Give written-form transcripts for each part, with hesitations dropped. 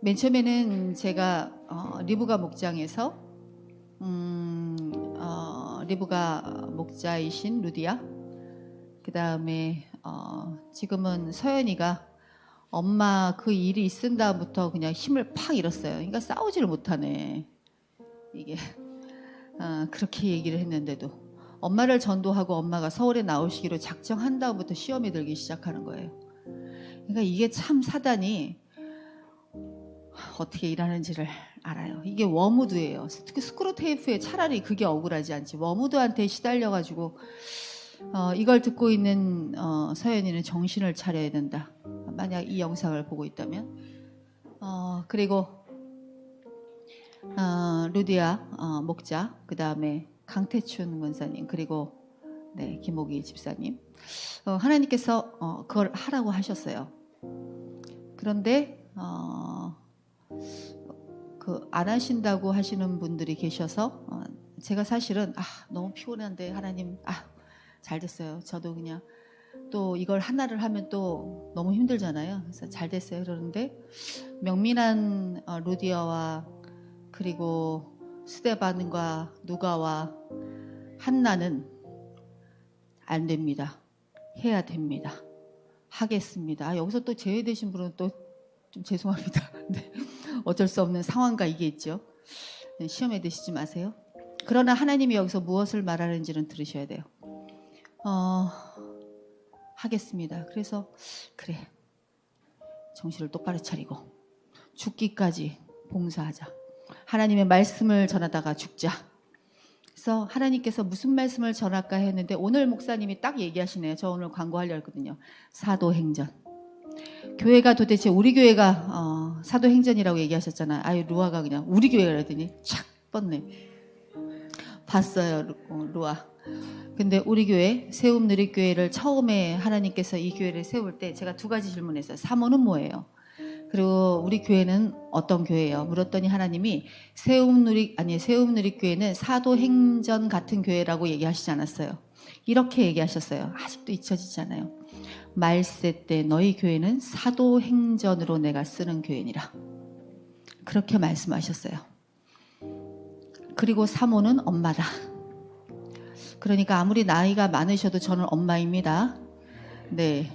맨 처음에는 제가 리브가 목장에서 리브가 목자이신 루디아, 그 다음에 지금은 서연이가 엄마 그 일이 있은 다음부터 그냥 힘을 팍 잃었어요. 그러니까 싸우지를 못하네. 이게 그렇게 얘기를 했는데도 엄마를 전도하고 엄마가 서울에 나오시기로 작정한 다음부터 시험이 들기 시작하는 거예요. 그러니까 이게 참 사단이 어떻게 일하는지를 알아요. 이게 워무드예요. 스크루 테이프에 차라리 그게 억울하지 않지. 워무드한테 시달려가지고 이걸 듣고 있는 서연이는 정신을 차려야 된다. 만약 이 영상을 보고 있다면. 그리고 루디아 목자, 그 다음에 강태춘 권사님, 그리고 김옥희 집사님. 하나님께서 그걸 하라고 하셨어요. 그런데 안 하신다고 하시는 분들이 계셔서 제가 사실은 너무 피곤한데 하나님 잘 됐어요. 저도 그냥 또 이걸 하나를 하면 또 너무 힘들잖아요. 그래서 잘 됐어요. 그러는데 명민한 루디아와 그리고 스데반과 누가와 한나는 안 됩니다. 해야 됩니다. 하겠습니다. 여기서 또 제외되신 분은 또 좀 죄송합니다. 네. 어쩔 수 없는 상황과 이게 있죠. 시험에 드시지 마세요. 그러나 하나님이 여기서 무엇을 말하는지는 들으셔야 돼요. 하겠습니다. 그래서 그래, 정신을 똑바로 차리고 죽기까지 봉사하자. 하나님의 말씀을 전하다가 죽자. 그래서 하나님께서 무슨 말씀을 전할까 했는데 오늘 목사님이 딱 얘기하시네요. 저 오늘 광고하려고 했거든요. 사도행전. 교회가 도대체 우리 교회가 사도행전이라고 얘기하셨잖아요. 루아가 그냥 우리 교회라 그랬더니 착 뻗네. 봤어요, 루아. 근데 우리 교회 세움누리교회를 처음에 하나님께서 이 교회를 세울 때 제가 두 가지 질문했어요. 사모는 뭐예요? 그리고 우리 교회는 어떤 교회예요? 물었더니 하나님이 세움누리교회는 사도행전 같은 교회라고 얘기하시지 않았어요. 이렇게 얘기하셨어요. 아직도 잊혀지지 않아요. 말세 때 너희 교회는 사도행전으로 내가 쓰는 교회니라. 그렇게 말씀하셨어요. 그리고 사모는 엄마다. 그러니까 아무리 나이가 많으셔도 저는 엄마입니다. 네.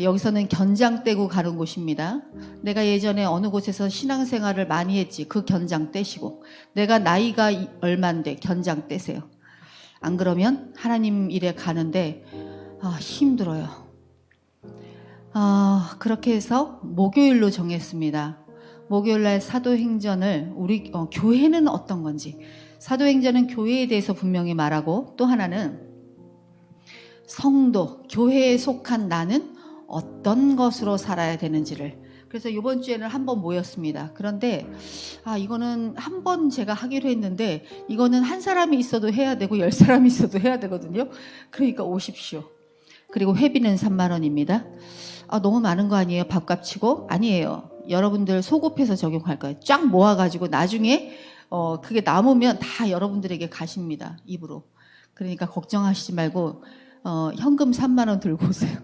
여기서는 견장 떼고 가는 곳입니다. 내가 예전에 어느 곳에서 신앙생활을 많이 했지. 그 견장 떼시고. 내가 나이가 얼만데 견장 떼세요. 안 그러면 하나님 일에 가는데 힘들어요. 그렇게 해서 목요일로 정했습니다. 목요일날 사도행전을 우리 교회는 어떤 건지, 사도행전은 교회에 대해서 분명히 말하고 또 하나는 성도, 교회에 속한 나는 어떤 것으로 살아야 되는지를. 그래서 이번 주에는 한 번 모였습니다. 그런데 이거는 한 번 제가 하기로 했는데 이거는 한 사람이 있어도 해야 되고 10사람이 있어도 해야 되거든요. 그러니까 오십시오. 그리고 회비는 3만 원입니다. 너무 많은 거 아니에요? 밥값 치고? 아니에요. 여러분들 소급해서 적용할 거예요. 쫙 모아가지고 나중에 그게 남으면 다 여러분들에게 가십니다. 입으로. 그러니까 걱정하시지 말고 현금 3만 원 들고 오세요.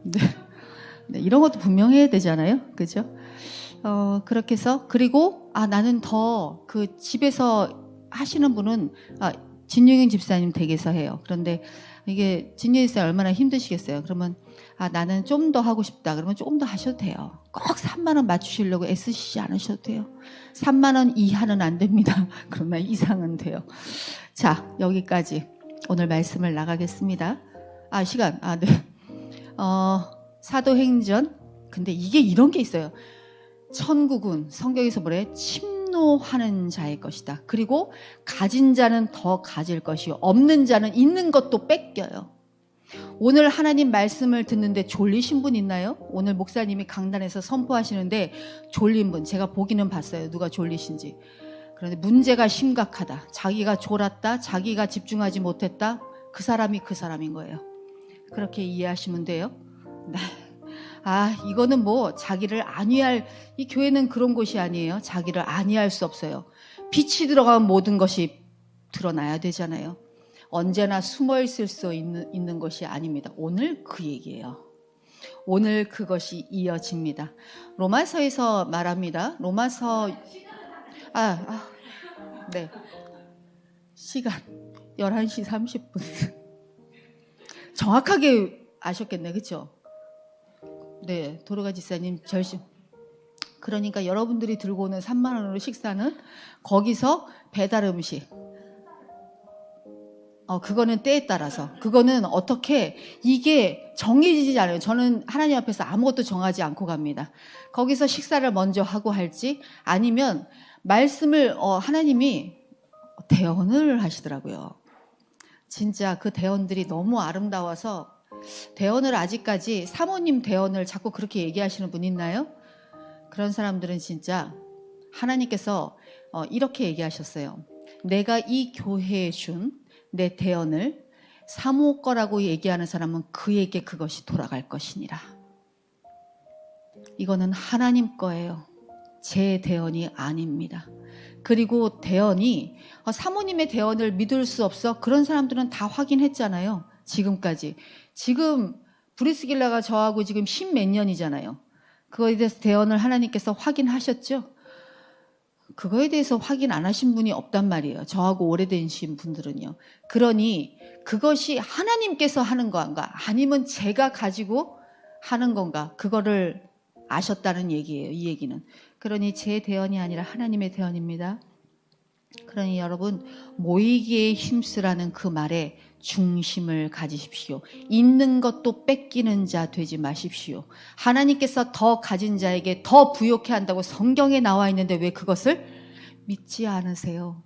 네, 이런 것도 분명해야 되잖아요. 그죠? 그렇게 해서 그리고 나는 더 그 집에서 하시는 분은 진용인 집사님 댁에서 해요. 그런데 이게 진용인 집사님 얼마나 힘드시겠어요. 그러면 나는 좀 더 하고 싶다. 그러면 조금 더 하셔도 돼요. 꼭 3만 원 맞추시려고 애쓰시지 않으셔도 돼요. 3만 원 이하는 안 됩니다. 그러면 이상은 돼요. 자, 여기까지 오늘 말씀을 나가겠습니다. 시간. 네. 사도행전. 근데 이게 이런 게 있어요. 천국은 성경에서 뭐래? 침노하는 자의 것이다. 그리고 가진 자는 더 가질 것이요. 없는 자는 있는 것도 뺏겨요. 오늘 하나님 말씀을 듣는데 졸리신 분 있나요? 오늘 목사님이 강단에서 선포하시는데 졸린 분, 제가 보기는 봤어요. 누가 졸리신지. 그런데 문제가 심각하다. 자기가 졸았다. 자기가 집중하지 못했다. 그 사람이 그 사람인 거예요. 그렇게 이해하시면 돼요. 네. 이거는 뭐 자기를 안위할, 이 교회는 그런 곳이 아니에요. 자기를 안위할 수 없어요. 빛이 들어가면 모든 것이 드러나야 되잖아요. 언제나 숨어 있을 수 있는 것이 아닙니다. 오늘 그 얘기예요. 오늘 그것이 이어집니다. 로마서에서 말합니다. 로마서 네. 시간 11시 30분. 정확하게 아셨겠네. 그렇죠? 네. 도로가 지사님 절심. 그러니까 여러분들이 들고 오는 3만 원으로 식사는 거기서 배달 음식. 그거는 때에 따라서. 그거는 어떻게 이게 정해지지 않아요. 저는 하나님 앞에서 아무것도 정하지 않고 갑니다. 거기서 식사를 먼저 하고 할지 아니면 말씀을 하나님이 대언을 하시더라고요. 진짜 그 대언들이 너무 아름다워서 대언을 아직까지 사모님 대언을 자꾸 그렇게 얘기하시는 분 있나요? 그런 사람들은 진짜 하나님께서 이렇게 얘기하셨어요. 내가 이 교회에 준 내 대언을 사모 거라고 얘기하는 사람은 그에게 그것이 돌아갈 것이니라. 이거는 하나님 거예요. 제 대언이 아닙니다. 그리고 대언이 사모님의 대언을 믿을 수 없어? 그런 사람들은 다 확인했잖아요. 지금까지. 지금 브리스길라가 저하고 지금 10몇 년이잖아요. 그거에 대해서 대언을 하나님께서 확인하셨죠? 그거에 대해서 확인 안 하신 분이 없단 말이에요. 저하고 오래되신 분들은요. 그러니 그것이 하나님께서 하는 건가 아니면 제가 가지고 하는 건가 그거를 아셨다는 얘기예요. 이 얘기는. 그러니 제 대언이 아니라 하나님의 대언입니다. 그러니 여러분 모이기에 힘쓰라는 그 말에 중심을 가지십시오. 있는 것도 뺏기는 자 되지 마십시오. 하나님께서 더 가진 자에게 더 부욕해 한다고 성경에 나와 있는데 왜 그것을 믿지 않으세요?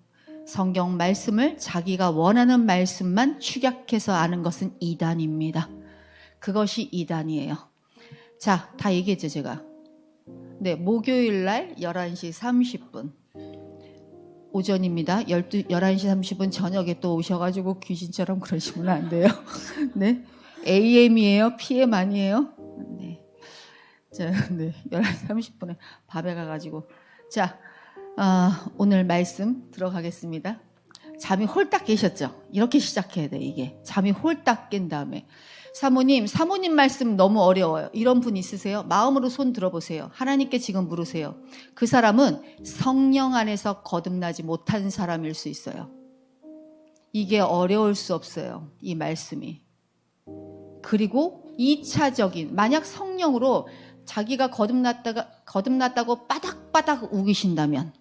성경 말씀을 자기가 원하는 말씀만 축약해서 아는 것은 이단입니다. 그것이 이단이에요. 자, 다 얘기했죠 제가. 네, 목요일 날 11시 30분. 오전입니다. 11시 30분 저녁에 또 오셔가지고 귀신처럼 그러시면 안 돼요. 네. AM이에요? PM 아니에요? 네. 자, 네. 11시 30분에 밥에 가가지고. 자, 오늘 말씀 들어가겠습니다. 잠이 홀딱 깨셨죠? 이렇게 시작해야 돼, 이게. 잠이 홀딱 깬 다음에. 사모님 말씀 너무 어려워요. 이런 분 있으세요? 마음으로 손 들어보세요. 하나님께 지금 물으세요. 그 사람은 성령 안에서 거듭나지 못한 사람일 수 있어요. 이게 어려울 수 없어요. 이 말씀이. 그리고 2차적인 만약 성령으로 자기가 거듭났다고 바닥바닥 우기신다면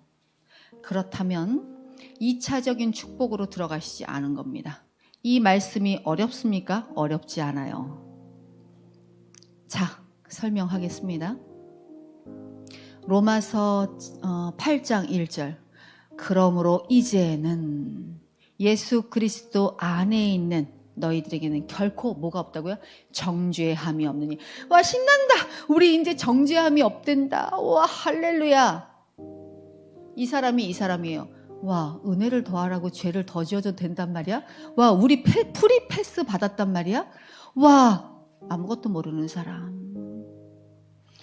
그렇다면 2차적인 축복으로 들어가시지 않은 겁니다. 이 말씀이 어렵습니까? 어렵지 않아요. 자, 설명하겠습니다. 로마서 8장 1절. 그러므로 이제는 예수 그리스도 안에 있는 너희들에게는 결코 뭐가 없다고요? 정죄함이 없느니. 와, 신난다. 우리 이제 정죄함이 없댄다. 와, 할렐루야. 이 사람이 이 사람이에요. 와, 은혜를 더하라고 죄를 더 지어도 된단 말이야? 와, 우리 프리 패스 받았단 말이야? 와, 아무것도 모르는 사람.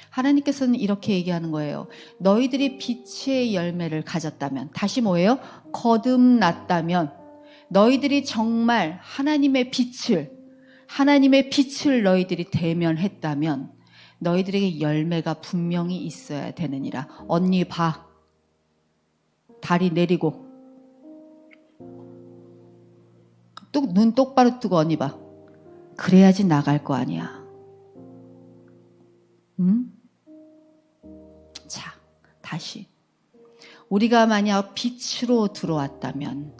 하나님께서는 이렇게 얘기하는 거예요. 너희들이 빛의 열매를 가졌다면, 다시 뭐예요? 거듭났다면, 너희들이 정말 하나님의 빛을 너희들이 대면했다면, 너희들에게 열매가 분명히 있어야 되느니라. 언니 봐. 다리 내리고 눈 똑바로 뜨고 언니 봐. 그래야지 나갈 거 아니야. 응? 자, 다시. 우리가 만약 빛으로 들어왔다면,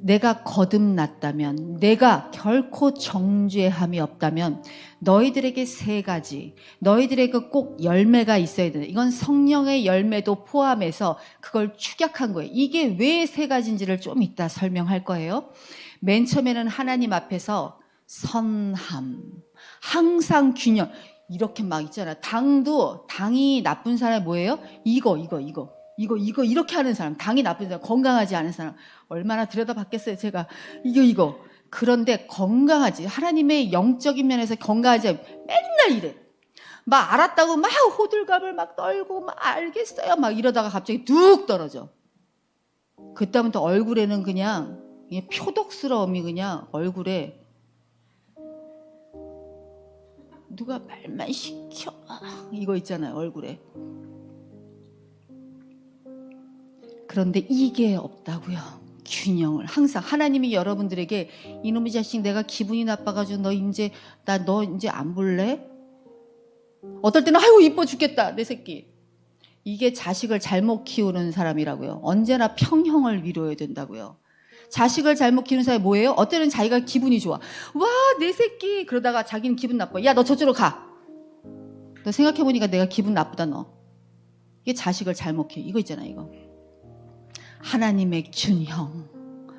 내가 거듭났다면, 내가 결코 정죄함이 없다면 너희들에게 세 가지, 너희들에게 꼭 열매가 있어야 된다. 이건 성령의 열매도 포함해서 그걸 축약한 거예요. 이게 왜 세 가지인지를 좀 이따 설명할 거예요. 맨 처음에는 하나님 앞에서 선함, 항상 균형. 이렇게 막 있잖아. 당이 나쁜 사람이 뭐예요? 이거 이렇게 하는 사람, 당이 나쁜 사람, 건강하지 않은 사람 얼마나 들여다봤겠어요 제가. 이거 그런데 건강하지, 하나님의 영적인 면에서 건강하지, 맨날 이래. 막 알았다고 막 호들갑을 막 떨고 막 알겠어요 막 이러다가 갑자기 뚝 떨어져. 그때부터 얼굴에는 그냥 표독스러움이 그냥 얼굴에 누가 말만 시켜 이거 있잖아요, 얼굴에. 그런데 이게 없다고요. 균형을 항상 하나님이 여러분들에게 이놈의 자식 내가 기분이 나빠가지고 너 이제 안 볼래? 어떨 때는 아이고 이뻐 죽겠다 내 새끼. 이게 자식을 잘못 키우는 사람이라고요. 언제나 평형을 미뤄야 된다고요. 자식을 잘못 키우는 사람이 뭐예요? 어때는 자기가 기분이 좋아. 와, 내 새끼. 그러다가 자기는 기분 나빠. 야, 너 저쪽으로 가. 너 생각해보니까 내가 기분 나쁘다 너. 이게 자식을 잘못 키워. 이거 있잖아 이거. 하나님의 균형.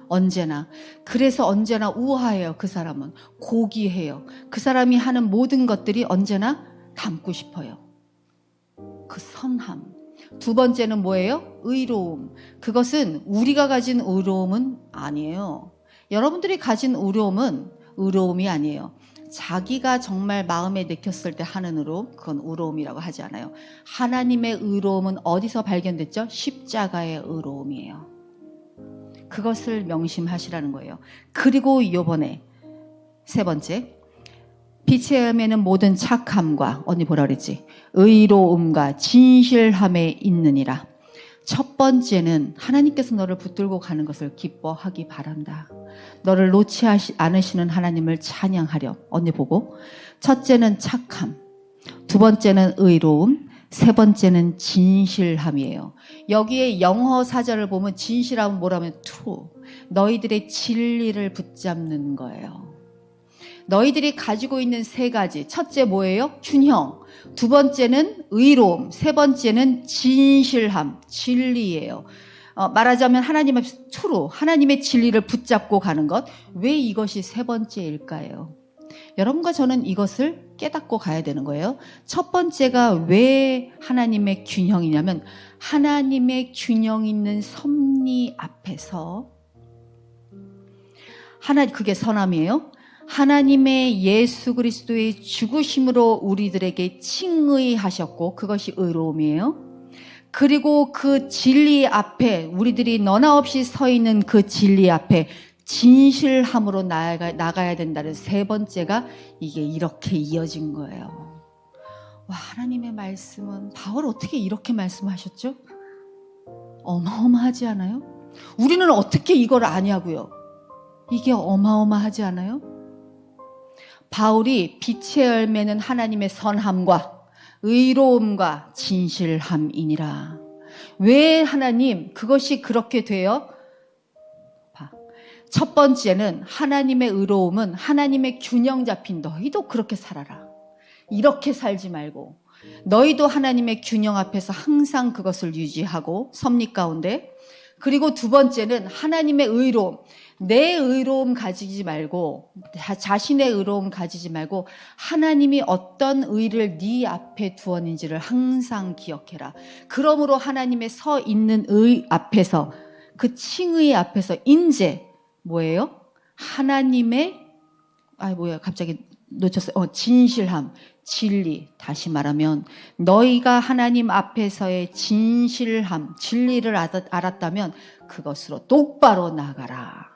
언제나. 그래서 언제나 우아해요. 그 사람은. 고귀해요. 그 사람이 하는 모든 것들이 언제나 닮고 싶어요. 그 선함. 두 번째는 뭐예요? 의로움. 그것은 우리가 가진 의로움은 아니에요. 여러분들이 가진 의로움은 의로움이 아니에요. 자기가 정말 마음에 내켰을 때 하는 의로움, 그건 의로움이라고 하지 않아요. 하나님의 의로움은 어디서 발견됐죠? 십자가의 의로움이에요. 그것을 명심하시라는 거예요. 그리고 이번에 세 번째, 빛의 열매는 모든 착함과, 언니 뭐라 그랬지? 의로움과 진실함에 있느니라. 첫 번째는 하나님께서 너를 붙들고 가는 것을 기뻐하기 바란다. 너를 놓지 않으시는 하나님을 찬양하렴. 언니 보고. 첫째는 착함, 두 번째는 의로움, 세 번째는 진실함이에요. 여기에 영어 사전을 보면 진실함은 뭐라면 true. 너희들의 진리를 붙잡는 거예요. 너희들이 가지고 있는 세 가지. 첫째 뭐예요? 균형. 두 번째는 의로움. 세 번째는 진실함, 진리예요. 말하자면 하나님 앞에서 true, 하나님의 진리를 붙잡고 가는 것. 왜 이것이 세 번째일까요? 여러분과 저는 이것을 깨닫고 가야 되는 거예요. 첫 번째가 왜 하나님의 균형이냐면 하나님의 균형 있는 섭리 앞에서 그게 선함이에요. 하나님의 예수 그리스도의 죽으심으로 우리들에게 칭의하셨고 그것이 의로움이에요. 그리고 그 진리 앞에 우리들이 너나 없이 서 있는 그 진리 앞에 진실함으로 나가야 된다는 세 번째가 이게 이렇게 이어진 거예요. 와, 하나님의 말씀은 바울 어떻게 이렇게 말씀하셨죠? 어마어마하지 않아요? 우리는 어떻게 이걸 아냐고요? 이게 어마어마하지 않아요? 바울이 빛의 열매는 하나님의 선함과 의로움과 진실함이니라. 왜 하나님 그것이 그렇게 돼요? 첫 번째는 하나님의 의로움은 하나님의 균형 잡힌 너희도 그렇게 살아라. 이렇게 살지 말고 너희도 하나님의 균형 앞에서 항상 그것을 유지하고 섭리 가운데. 그리고 두 번째는 하나님의 의로움. 내 의로움 가지지 말고 자신의 의로움 가지지 말고 하나님이 어떤 의를 네 앞에 두었는지를 항상 기억해라. 그러므로 하나님의 서 있는 의 앞에서 그 칭의 앞에서 인제 뭐예요? 하나님의 갑자기 놓쳤어요. 진실함, 진리. 다시 말하면 너희가 하나님 앞에서의 진실함, 진리를 알았다면 그것으로 똑바로 나가라.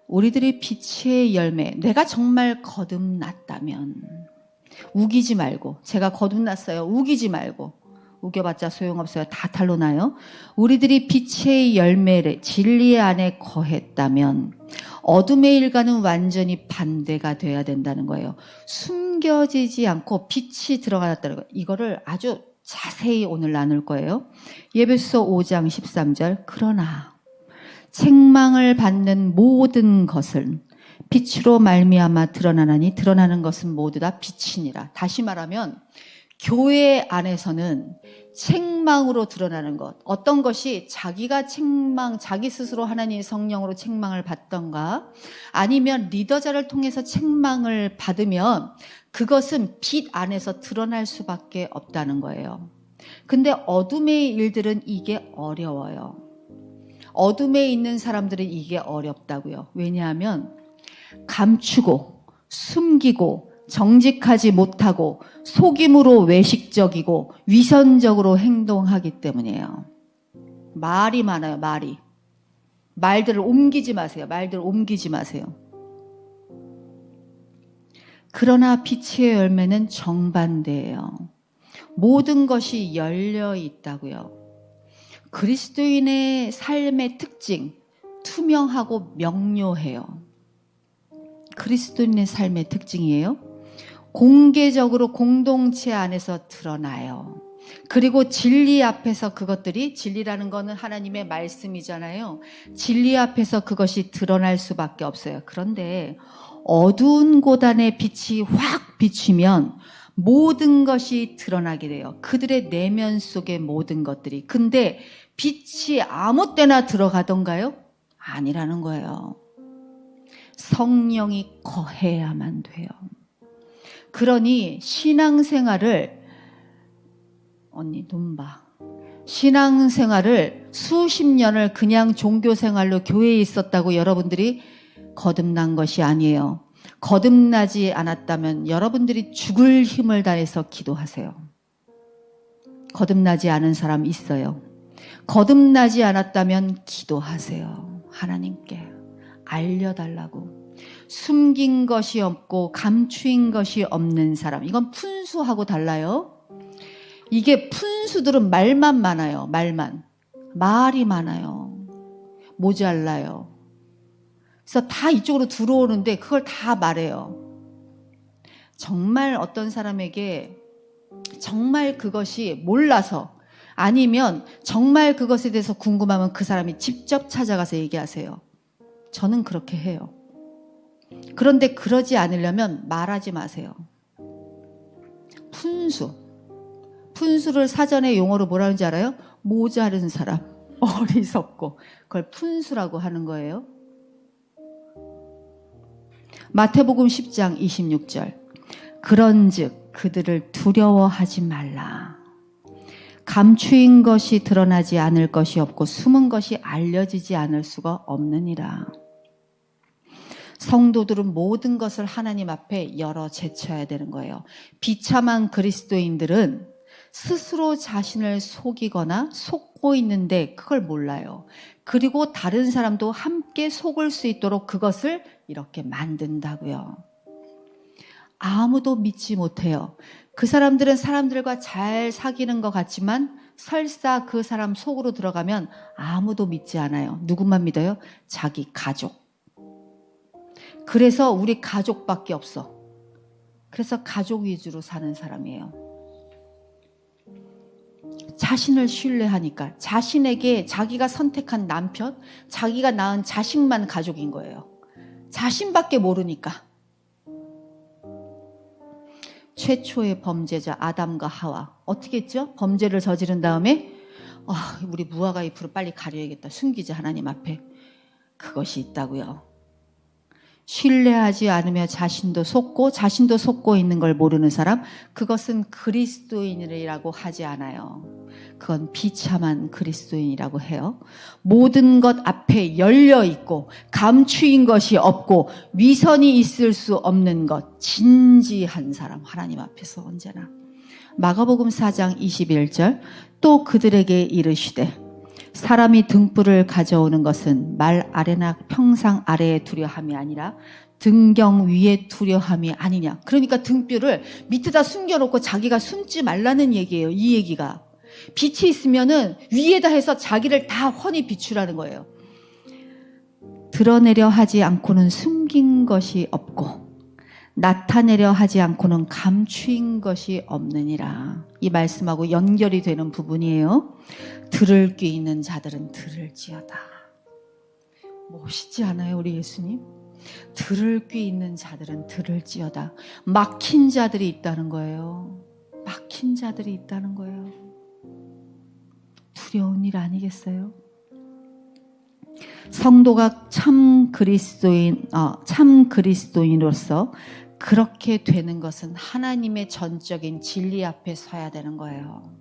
우리들이 빛의 열매, 내가 정말 거듭났다면 우기지 말고, 제가 거듭났어요. 우기지 말고. 우겨봤자 소용없어요. 다 탈로 나요. 우리들이 빛의 열매를 진리 안에 거했다면 어둠의 일과는 완전히 반대가 돼야 된다는 거예요. 숨겨지지 않고 빛이 들어갔다는 거예요. 이거를 아주 자세히 오늘 나눌 거예요. 예배소 5장 13절. 그러나 책망을 받는 모든 것은 빛으로 말미암아 드러나나니 드러나는 것은 모두 다 빛이니라. 다시 말하면 교회 안에서는 책망으로 드러나는 것, 어떤 것이 자기가 자기 스스로 하나님의 성령으로 책망을 받던가 아니면 리더자를 통해서 책망을 받으면 그것은 빛 안에서 드러날 수밖에 없다는 거예요. 근데 어둠의 일들은 이게 어려워요. 어둠에 있는 사람들은 이게 어렵다고요. 왜냐하면 감추고 숨기고 정직하지 못하고 속임으로 외식적이고 위선적으로 행동하기 때문이에요. 말이 많아요. 말이. 말들을 옮기지 마세요. 말들을 옮기지 마세요. 그러나 빛의 열매는 정반대예요. 모든 것이 열려 있다고요. 그리스도인의 삶의 특징, 투명하고 명료해요. 그리스도인의 삶의 특징이에요. 공개적으로 공동체 안에서 드러나요. 그리고 진리 앞에서 그것들이, 진리라는 거는 하나님의 말씀이잖아요. 진리 앞에서 그것이 드러날 수밖에 없어요. 그런데 어두운 곳 안에 빛이 확 비치면 모든 것이 드러나게 돼요. 그들의 내면 속의 모든 것들이. 근데 빛이 아무 때나 들어가던가요? 아니라는 거예요. 성령이 거해야만 돼요. 그러니 신앙생활을, 언니 눈 봐. 신앙생활을 수십 년을 그냥 종교생활로 교회에 있었다고 여러분들이 거듭난 것이 아니에요. 거듭나지 않았다면 여러분들이 죽을 힘을 다해서 기도하세요. 거듭나지 않은 사람 있어요. 거듭나지 않았다면 기도하세요. 하나님께 알려달라고. 숨긴 것이 없고 감추인 것이 없는 사람. 이건 푼수하고 달라요. 이게 푼수들은 말만 많아요. 말이 많아요. 모자라요. 그래서 다 이쪽으로 들어오는데 그걸 다 말해요. 정말 어떤 사람에게 정말 그것이 몰라서, 아니면 정말 그것에 대해서 궁금하면 그 사람이 직접 찾아가서 얘기하세요. 저는 그렇게 해요. 그런데 그러지 않으려면 말하지 마세요. 푼수를 사전에 용어로 뭐라는 줄 알아요? 모자른 사람, 어리석고. 그걸 푼수라고 하는 거예요. 마태복음 10장 26절. 그런즉 그들을 두려워하지 말라. 감추인 것이 드러나지 않을 것이 없고 숨은 것이 알려지지 않을 수가 없느니라. 성도들은 모든 것을 하나님 앞에 열어 제쳐야 되는 거예요. 비참한 그리스도인들은 스스로 자신을 속이거나 속고 있는데 그걸 몰라요. 그리고 다른 사람도 함께 속을 수 있도록 그것을 이렇게 만든다고요. 아무도 믿지 못해요. 그 사람들은 사람들과 잘 사귀는 것 같지만 설사 그 사람 속으로 들어가면 아무도 믿지 않아요. 누구만 믿어요? 자기 가족. 그래서 우리 가족밖에 없어. 그래서 가족 위주로 사는 사람이에요. 자신을 신뢰하니까. 자신에게 자기가 선택한 남편, 자기가 낳은 자식만 가족인 거예요. 자신밖에 모르니까. 최초의 범죄자 아담과 하와 어떻게 했죠? 범죄를 저지른 다음에 우리 무화과 잎으로 빨리 가려야겠다. 숨기자, 하나님 앞에. 그것이 있다고요. 신뢰하지 않으며 자신도 속고 있는 걸 모르는 사람, 그것은 그리스도인이라고 하지 않아요. 그건 비참한 그리스도인이라고 해요. 모든 것 앞에 열려 있고 감추인 것이 없고 위선이 있을 수 없는 것, 진지한 사람, 하나님 앞에서 언제나. 마가복음 4장 21절. 또 그들에게 이르시되 사람이 등불을 가져오는 것은 말 아래나 평상 아래에 두려함이 아니라 등경 위에 두려함이 아니냐. 그러니까 등불을 밑에다 숨겨놓고 자기가 숨지 말라는 얘기예요. 이 얘기가. 빛이 있으면은 위에다 해서 자기를 다 훤히 비추라는 거예요. 드러내려 하지 않고는 숨긴 것이 없고 나타내려 하지 않고는 감추인 것이 없느니라. 이 말씀하고 연결이 되는 부분이에요. 들을 귀 있는 자들은 들을지어다. 멋있지 않아요, 우리 예수님? 들을 귀 있는 자들은 들을지어다. 막힌 자들이 있다는 거예요. 막힌 자들이 있다는 거예요. 두려운 일 아니겠어요? 성도가 참 그리스도인으로서 그렇게 되는 것은 하나님의 전적인 진리 앞에 서야 되는 거예요.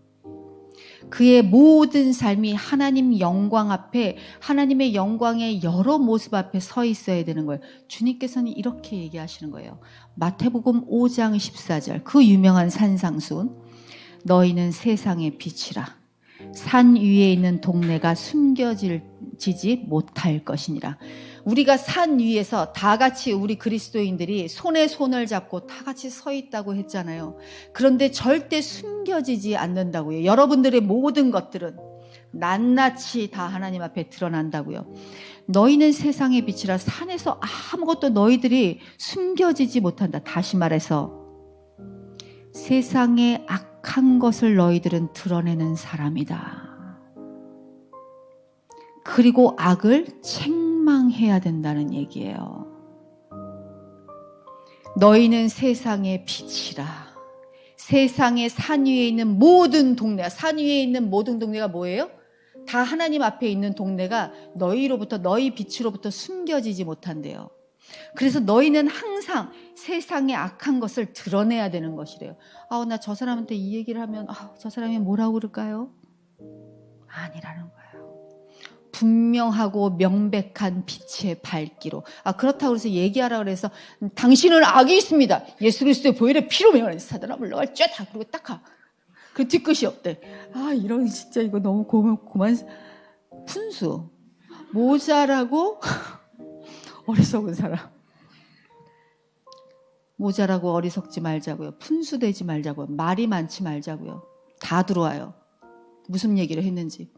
그의 모든 삶이 하나님 영광 앞에, 하나님의 영광의 여러 모습 앞에 서 있어야 되는 거예요. 주님께서는 이렇게 얘기하시는 거예요. 마태복음 5장 14절, 그 유명한 산상순. 너희는 세상의 빛이라. 산 위에 있는 동네가 숨겨지지 못할 것이니라. 우리가 산 위에서 다 같이 우리 그리스도인들이 손에 손을 잡고 다 같이 서 있다고 했잖아요. 그런데 절대 숨겨지지 않는다고요. 여러분들의 모든 것들은 낱낱이 다 하나님 앞에 드러난다고요. 너희는 세상의 빛이라. 산에서 아무것도 너희들이 숨겨지지 못한다. 다시 말해서 세상의 악한 것을 너희들은 드러내는 사람이다. 그리고 악을 책망해야 된다는 얘기예요. 너희는 세상의 빛이라. 세상의 산 위에 있는 모든 동네가, 산 위에 있는 모든 동네가 뭐예요? 다 하나님 앞에 있는 동네가 너희로부터, 너희 빛으로부터 숨겨지지 못한대요. 그래서 너희는 항상 세상의 악한 것을 드러내야 되는 것이래요. 나 저 사람한테 이 얘기를 하면 저 사람이 뭐라고 그럴까요? 아니라는 거예요. 분명하고 명백한 빛의 밝기로. 그렇다고 해서 얘기하라 그래서 당신은 악이 있습니다. 예수 그리스도의 보혈의 피로 명하는 사단아 물러갈 쬐다. 그리고 딱 가. 그 뒤끝이 없대. 이런 진짜 이거 너무 고만 푼수. 모자라고 어리석은 사람. 모자라고 어리석지 말자고요. 푼수되지 말자고요. 말이 많지 말자고요. 다 들어와요. 무슨 얘기를 했는지.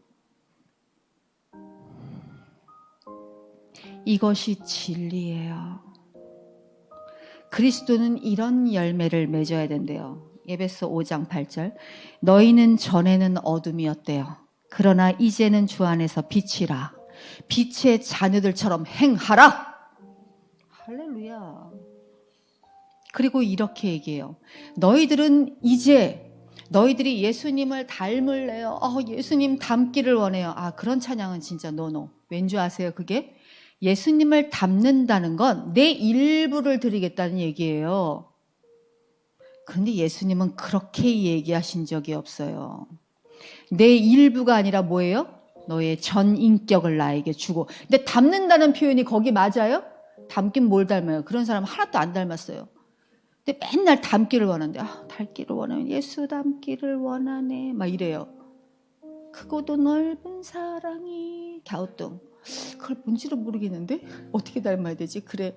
이것이 진리예요. 그리스도는 이런 열매를 맺어야 된대요. 에베소 5장 8절. 너희는 전에는 어둠이었대요. 그러나 이제는 주 안에서 빛이라. 빛의 자녀들처럼 행하라. 할렐루야. 그리고 이렇게 얘기해요. 너희들은 이제 너희들이 예수님을 닮을래요. 예수님 닮기를 원해요. 그런 찬양은 진짜 노노. 왠지 아세요? 그게 예수님을 닮는다는 건 내 일부를 드리겠다는 얘기예요. 그런데 예수님은 그렇게 얘기하신 적이 없어요. 내 일부가 아니라 뭐예요? 너의 전 인격을 나에게 주고. 근데 닮는다는 표현이 거기 맞아요? 닮긴 뭘 닮아요? 그런 사람 하나도 안 닮았어요. 근데 맨날 닮기를 원하는데 닮기를 원하면 예수 닮기를 원하네 막 이래요. 크고도 넓은 사랑이 갸우뚱. 그걸 뭔지를 모르겠는데 어떻게 닮아야 되지? 그래,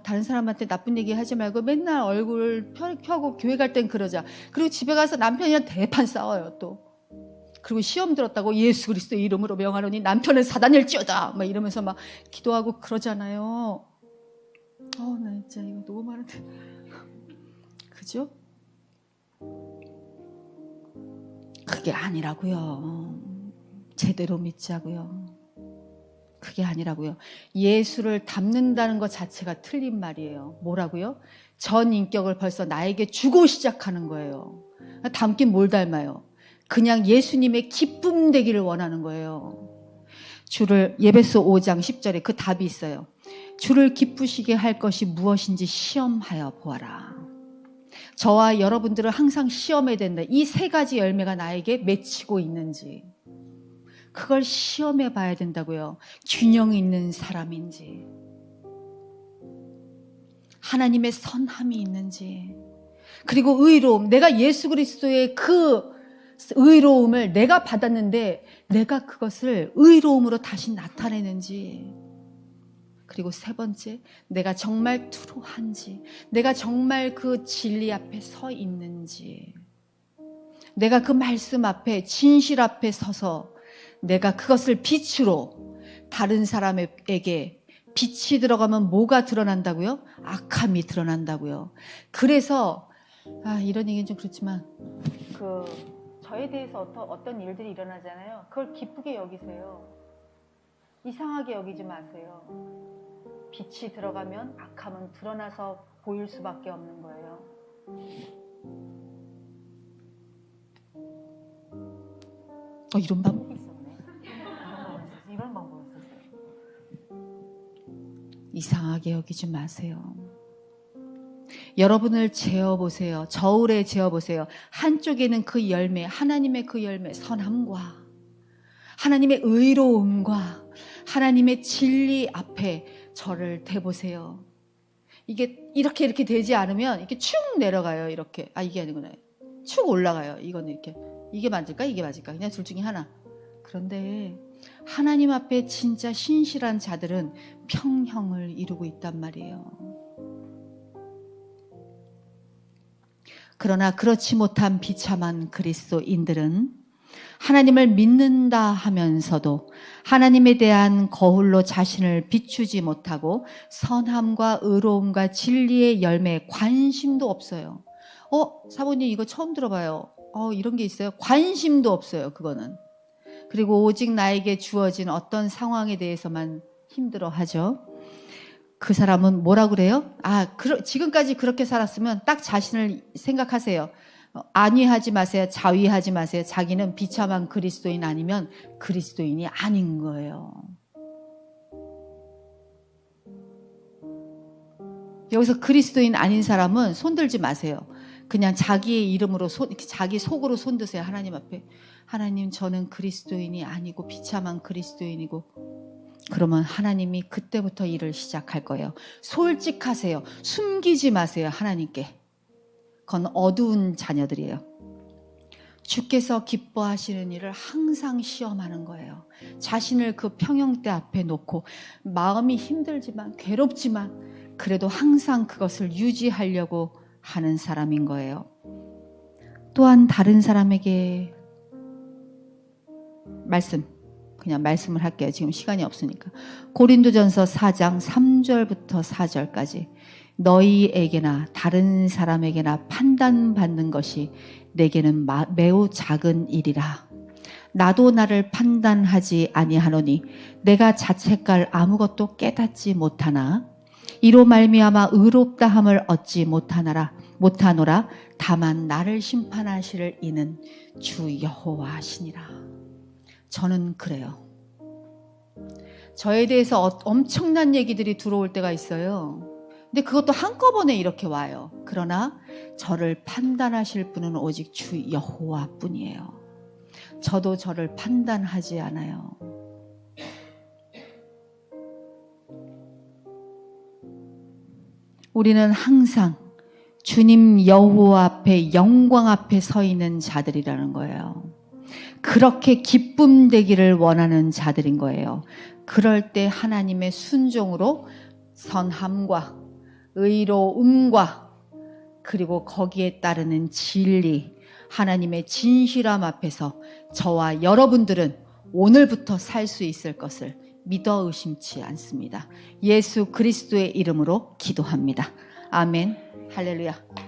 다른 사람한테 나쁜 얘기 하지 말고 맨날 얼굴 펴고 교회 갈 땐 그러자. 그리고 집에 가서 남편이랑 대판 싸워요 또. 그리고 시험 들었다고 예수 그리스도의 이름으로 명하노니 남편은 사단일지어다 막 이러면서 막 기도하고 그러잖아요. 나 진짜 이거 너무 많은데. 그죠? 그게 아니라고요. 제대로 믿자고요. 그게 아니라고요. 예수를 닮는다는 것 자체가 틀린 말이에요. 뭐라고요? 전 인격을 벌써 나에게 주고 시작하는 거예요. 닮긴 뭘 닮아요? 그냥 예수님의 기쁨 되기를 원하는 거예요. 주를, 에베소 5장 10절에 그 답이 있어요. 주를 기쁘시게 할 것이 무엇인지 시험하여 보아라. 저와 여러분들은 항상 시험해야 된다. 이 세 가지 열매가 나에게 맺히고 있는지 그걸 시험해 봐야 된다고요. 균형 있는 사람인지, 하나님의 선함이 있는지, 그리고 의로움, 내가 예수 그리스도의 그 의로움을 내가 받았는데 내가 그것을 의로움으로 다시 나타내는지, 그리고 세 번째, 내가 정말 트루한지, 내가 정말 그 진리 앞에 서 있는지, 내가 그 말씀 앞에, 진실 앞에 서서 내가 그것을 빛으로 다른 사람에게 빛이 들어가면 뭐가 드러난다고요? 악함이 드러난다고요. 그래서 이런 얘기는 좀 그렇지만 저에 대해서 어떤 일들이 일어나잖아요. 그걸 기쁘게 여기세요. 이상하게 여기지 마세요. 빛이 들어가면 악함은 드러나서 보일 수밖에 없는 거예요. 이런 방법이 있었네. 이런 방법이 있었어요. 이상하게 여기지 마세요. 여러분을 재어보세요. 저울에 재어보세요. 한쪽에는 그 열매, 하나님의 그 열매, 선함과 하나님의 의로움과 하나님의 진리 앞에 저를 대보세요. 이게 이렇게 되지 않으면 이렇게 축 내려가요. 이렇게. 이게 아니구나. 축 올라가요. 이건 이렇게. 이게 맞을까? 이게 맞을까? 그냥 둘 중에 하나. 그런데 하나님 앞에 진짜 신실한 자들은 평형을 이루고 있단 말이에요. 그러나 그렇지 못한 비참한 그리스도인들은 하나님을 믿는다 하면서도 하나님에 대한 거울로 자신을 비추지 못하고 선함과 의로움과 진리의 열매에 관심도 없어요. 사모님 이거 처음 들어봐요. 이런 게 있어요? 관심도 없어요. 그거는. 그리고 오직 나에게 주어진 어떤 상황에 대해서만 힘들어하죠. 그 사람은 뭐라 그래요? 지금까지 그렇게 살았으면 딱 자신을 생각하세요. 안위하지 마세요. 자위하지 마세요. 자기는 비참한 그리스도인 아니면 그리스도인이 아닌 거예요. 여기서 그리스도인 아닌 사람은 손들지 마세요. 그냥 자기의 이름으로 자기 속으로 손드세요. 하나님 앞에. 하나님, 저는 그리스도인이 아니고 비참한 그리스도인이고. 그러면 하나님이 그때부터 일을 시작할 거예요. 솔직하세요. 숨기지 마세요. 하나님께. 그건 어두운 자녀들이에요. 주께서 기뻐하시는 일을 항상 시험하는 거예요. 자신을 그 평형대 앞에 놓고 마음이 힘들지만 괴롭지만 그래도 항상 그것을 유지하려고 하는 사람인 거예요. 또한 다른 사람에게 그냥 말씀을 할게요. 지금 시간이 없으니까. 고린도전서 4장 3절부터 4절까지 너희에게나 다른 사람에게나 판단받는 것이 내게는 매우 작은 일이라. 나도 나를 판단하지 아니하노니 내가 자책할 아무것도 깨닫지 못하나 이로 말미암아 의롭다함을 얻지 못하노라. 다만 나를 심판하실 이는 주 여호와시니라. 저는 그래요. 저에 대해서 엄청난 얘기들이 들어올 때가 있어요. 근데 그것도 한꺼번에 이렇게 와요. 그러나 저를 판단하실 분은 오직 주 여호와뿐이에요. 저도 저를 판단하지 않아요. 우리는 항상 주님 여호와 앞에 영광 앞에 서 있는 자들이라는 거예요. 그렇게 기쁨 되기를 원하는 자들인 거예요. 그럴 때 하나님의 순종으로 선함과 의로움과 그리고 거기에 따르는 진리, 하나님의 진실함 앞에서 저와 여러분들은 오늘부터 살 수 있을 것을 믿어 의심치 않습니다. 예수 그리스도의 이름으로 기도합니다. 아멘. 할렐루야.